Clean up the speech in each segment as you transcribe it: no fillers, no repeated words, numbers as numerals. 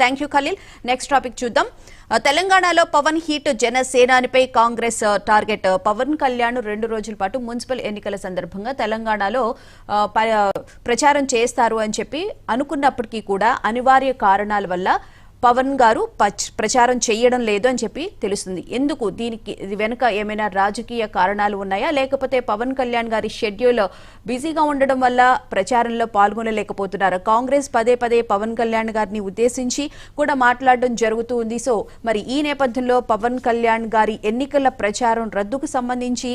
Thank you Khaleel. Next topic చూద్దాం. తెలంగాణలో Pawan heat జనసేనానిపై కాంగ్రెస్ టార్గెట్. పవన్ కళ్యాణ్ 2 రోజుల పాటు మున్సిపల్ ఎన్నికల సందర్భంగా తెలంగాణలో ప్రచారం చేస్తారు అని చెప్పి అనుకున్నప్పటికీ కూడా అనివార్య కారణాల వల్ల పవన్ గారు ప్రచారం చేయడం లేదు అని చెప్పి తెలుస్తుంది. ఎందుకు? దీనికి వెనుక ఏమైనా రాజకీయ కారణాలు ఉన్నాయా, లేకపోతే పవన్ కళ్యాణ్ గారి షెడ్యూల్ బిజీగా ఉండడం వల్ల ప్రచారంలో పాల్గొనలేకపోతున్నారు? కాంగ్రెస్ పదే పదే పవన్ కళ్యాణ్ గారిని ఉద్దేశించి కూడా మాట్లాడడం జరుగుతూ ఉంది. సో మరి ఈ నేపథ్యంలో పవన్ కళ్యాణ్ గారి ఎన్నికల ప్రచారం రద్దుకు సంబంధించి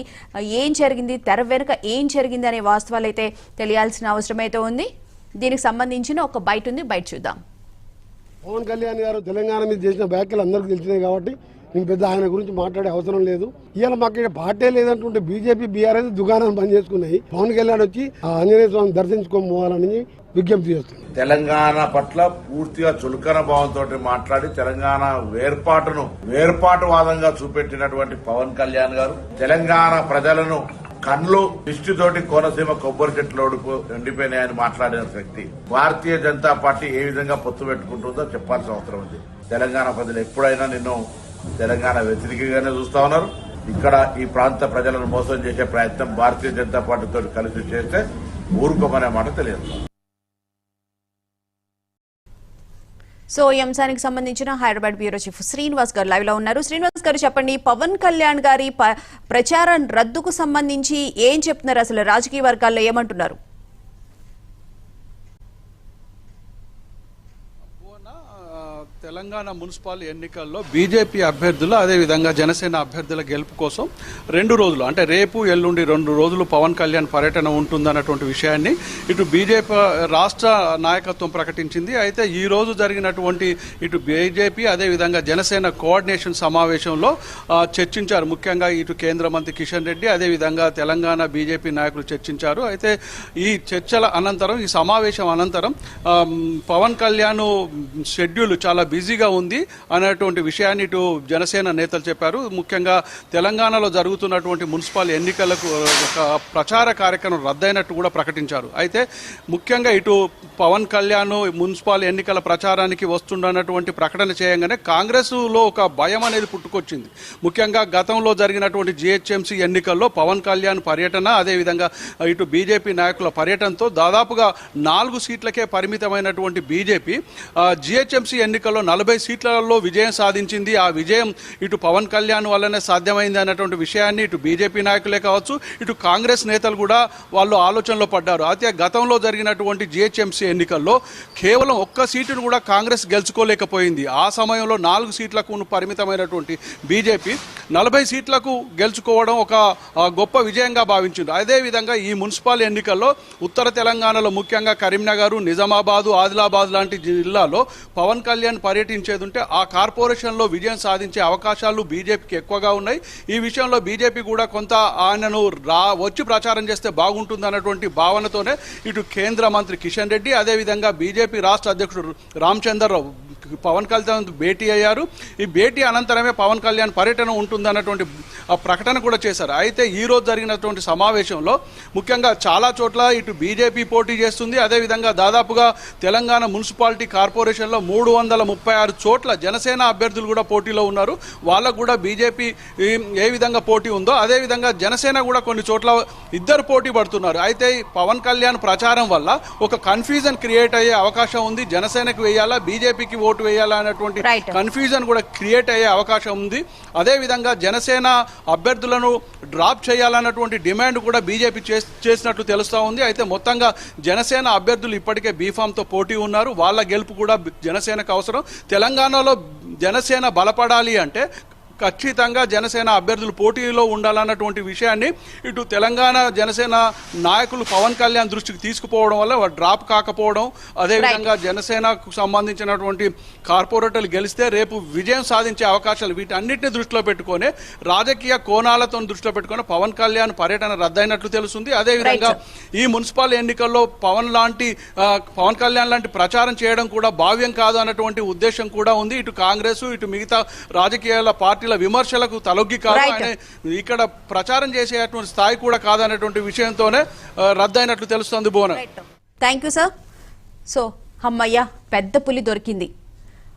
ఏం జరిగింది, తెర వెనుక ఏం జరిగింది అనే వాస్తవాలు అయితే తెలియాల్సిన అవసరం అయితే ఉంది. దీనికి సంబంధించిన ఒక బయట ఉంది, బయట చూద్దాం. పవన్ కళ్యాణ్ గారు తెలంగాణ మీద చేసిన వ్యాఖ్యలు అందరికీ తెలిసినాయి కాబట్టి నేను పెద్ద ఆయన గురించి మాట్లాడే అవసరం లేదు. ఇవాళ మాకు ఇక్కడ పార్టీ లేదంటుంటే బీజేపీ బీఆర్ఎస్ దుకాణాన్ని బంద్ చేసుకున్నాయి. పవన్ కళ్యాణ్ వచ్చి ఆంజనేయ స్వామిని దర్శించుకోవాలని విజ్ఞప్తి చేస్తుంది. తెలంగాణ పట్ల పూర్తిగా చులకన భావంతో మాట్లాడి తెలంగాణ వేర్పాటువాదంగా చూపెట్టినటువంటి పవన్ కళ్యాణ్ గారు తెలంగాణ ప్రజలను కళ్ళు దృష్టితోటి కోనసీమ కొబ్బరి చెట్లు ఎండిపోయినాయని మాట్లాడిన వ్యక్తి భారతీయ జనతా పార్టీ ఏ విధంగా పొత్తు పెట్టుకుంటుందో చెప్పాల్సిన అవసరం ఉంది. తెలంగాణ ప్రజలు ఎప్పుడైనా నిన్ను తెలంగాణ వ్యతిరేకంగానే చూస్తా ఉన్నారు. ఇక్కడ ఈ ప్రాంత ప్రజలను మోసం చేసే ప్రయత్నం భారతీయ జనతా పార్టీతో కలిసి చేస్తే ఊరుకోమనే మాట తెలియదు. సో ఈ అంశానికి సంబంధించిన హైదరాబాద్ బ్యూరో చీఫ్ శ్రీనివాస్ గారు లైవ్ లో ఉన్నారు. శ్రీనివాస్ గారు చెప్పండి, పవన్ కళ్యాణ్ గారి ప్రచారం రద్దుకు సంబంధించి ఏం చెప్తున్నారు? అసలు రాజకీయ వర్గాల్లో ఏమంటున్నారు? తెలంగాణ మున్సిపల్ ఎన్నికల్లో బీజేపీ అభ్యర్థులు అదేవిధంగా జనసేన అభ్యర్థుల గెలుపు కోసం 2 రోజులు అంటే రేపు ఎల్లుండి 2 రోజులు పవన్ కళ్యాణ్ పర్యటన ఉంటుందన్నటువంటి విషయాన్ని ఇటు బీజేపీ రాష్ట్ర నాయకత్వం ప్రకటించింది. అయితే ఈ రోజు జరిగినటువంటి ఇటు బీజేపీ అదేవిధంగా జనసేన కోఆర్డినేషన్ సమావేశంలో చర్చించారు. ముఖ్యంగా ఇటు కేంద్ర మంత్రి కిషన్ రెడ్డి అదేవిధంగా తెలంగాణ బీజేపీ నాయకులు చర్చించారు. అయితే ఈ చర్చల అనంతరం, ఈ సమావేశం అనంతరం పవన్ కళ్యాణ్ షెడ్యూల్ చాలా బిజీగా ఉంది అనేటువంటి విషయాన్ని ఇటు జనసేన నేతలు చెప్పారు. ముఖ్యంగా తెలంగాణలో జరుగుతున్నటువంటి మున్సిపల్ ఎన్నికలకు ఒక ప్రచార కార్యక్రమం రద్దయినట్టు కూడా ప్రకటించారు. అయితే ముఖ్యంగా ఇటు పవన్ కళ్యాణ్ మున్సిపల్ ఎన్నికల ప్రచారానికి వస్తుండన్నటువంటి ప్రకటన చేయగానే కాంగ్రెస్ లో ఒక భయం అనేది పుట్టుకొచ్చింది. ముఖ్యంగా గతంలో జరిగినటువంటి జీహెచ్ఎంసీ ఎన్నికల్లో పవన్ కళ్యాణ్ పర్యటన అదేవిధంగా ఇటు బీజేపీ నాయకుల పర్యటనతో దాదాపుగా 4 సీట్లకే పరిమితమైనటువంటి బీజేపీ జీహెచ్ఎంసీ ఎన్నికల్లో 40 సీట్లలో విజయం సాధించింది. ఆ విజయం ఇటు పవన్ కళ్యాణ్ వల్లనే సాధ్యమైంది అన్నటువంటి విషయాన్ని ఇటు బీజేపీ నాయకులే కావచ్చు, ఇటు కాంగ్రెస్ నేతలు కూడా వాళ్ళు ఆలోచనలో పడ్డారు. అయితే గతంలో జరిగినటువంటి జీహెచ్ఎంసీ ఎన్నికల్లో కేవలం 1 సీటును కూడా కాంగ్రెస్ గెలుచుకోలేకపోయింది. ఆ సమయంలో 4 సీట్లకు పరిమితమైనటువంటి బీజేపీ 40 సీట్లకు గెలుచుకోవడం ఒక గొప్ప విజయంగా భావించింది. అదేవిధంగా ఈ మున్సిపల్ ఎన్నికల్లో ఉత్తర తెలంగాణలో ముఖ్యంగా కరీంనగర్, నిజామాబాద్, ఆదిలాబాద్ లాంటి జిల్లాలో పవన్ కళ్యాణ్ పర్యటించేది ఉంటే ఆ కార్పొరేషన్లో విజయం సాధించే అవకాశాలు బీజేపీకి ఎక్కువగా ఉన్నాయి. ఈ విషయంలో బీజేపీ కూడా కొంత ఆయనను వచ్చి ప్రచారం చేస్తే బాగుంటుందన్నటువంటి భావనతోనే ఇటు కేంద్ర మంత్రి కిషన్ రెడ్డి అదేవిధంగా బీజేపీ రాష్ట్ర అధ్యక్షుడు రామచంద్రరావు పవన్ కళ్యాణ్ భేటీ అయ్యారు. ఈ భేటీ అనంతరమే పవన్ కళ్యాణ్ పర్యటన ఉంటుందన్నటువంటి ప్రకటన కూడా చేశారు. అయితే ఈ రోజు జరిగినటువంటి సమావేశంలో ముఖ్యంగా చాలా చోట్ల ఇటు బీజేపీ పోటీ చేస్తుంది. అదేవిధంగా దాదాపుగా తెలంగాణ మున్సిపాలిటీ కార్పొరేషన్లో 336 చోట్ల జనసేన అభ్యర్థులు కూడా పోటీలో ఉన్నారు. వాళ్ళకు కూడా బీజేపీ ఏ విధంగా పోటీ ఉందో అదేవిధంగా జనసేన కూడా కొన్ని చోట్ల ఇద్దరు పోటీ పడుతున్నారు. అయితే పవన్ కళ్యాణ్ ప్రచారం వల్ల ఒక కన్ఫ్యూజన్ క్రియేట్ అయ్యే అవకాశం ఉంది. జనసేనకు వేయాలా, బీజేపీకి ఓటు వేయాలా అనేటువంటి కన్ఫ్యూజన్ కూడా క్రియేట్ అయ్యే అవకాశం ఉంది. అదేవిధంగా జనసేన అభ్యర్థులను డ్రాప్ చేయాలన్నటువంటి డిమాండ్ కూడా బీజేపీ చేసినట్లు తెలుస్తూ ఉంది. అయితే మొత్తంగా జనసేన అభ్యర్థులు ఇప్పటికే బీఫామ్తో పోటీ ఉన్నారు. వాళ్ళ గెలుపు కూడా జనసేనకు అవసరం. తెలంగాణలో జనసేన బలపడాలి అంటే ఖచ్చితంగా జనసేన అభ్యర్థులు పోటీలో ఉండాలన్నటువంటి విషయాన్ని ఇటు తెలంగాణ జనసేన నాయకులు పవన్ కళ్యాణ్ దృష్టికి తీసుకుపోవడం వల్ల డ్రాప్ కాకపోవడం, అదేవిధంగా జనసేనకు సంబంధించినటువంటి కార్పొరేటర్లు గెలిస్తే రేపు విజయం సాధించే అవకాశాలు వీటన్నిటిని దృష్టిలో పెట్టుకొని రాజకీయ కోణాలతో దృష్టిలో పెట్టుకొని పవన్ కళ్యాణ్ పర్యటన రద్దయినట్లు తెలుస్తుంది. అదేవిధంగా ఈ మున్సిపల్ ఎన్నికల్లో పవన్ కళ్యాణ్ లాంటి ప్రచారం చేయడం కూడా భావ్యం కాదు అన్నటువంటి ఉద్దేశం కూడా ఉంది. ఇటు కాంగ్రెస్ ఇటు మిగతా రాజకీయాల పార్టీల విమర్శలకు తలొగ్గి కాదు, ఆయన ఇక్కడ ప్రచారం చేసేటువంటి స్థాయి కూడా కాదనేటువంటి విషయంతోనే రద్దయినట్లు తెలుస్తోంది. బోన. Thank you sir. సో అమ్మయ్య పెద్ద పులి దొరికింది.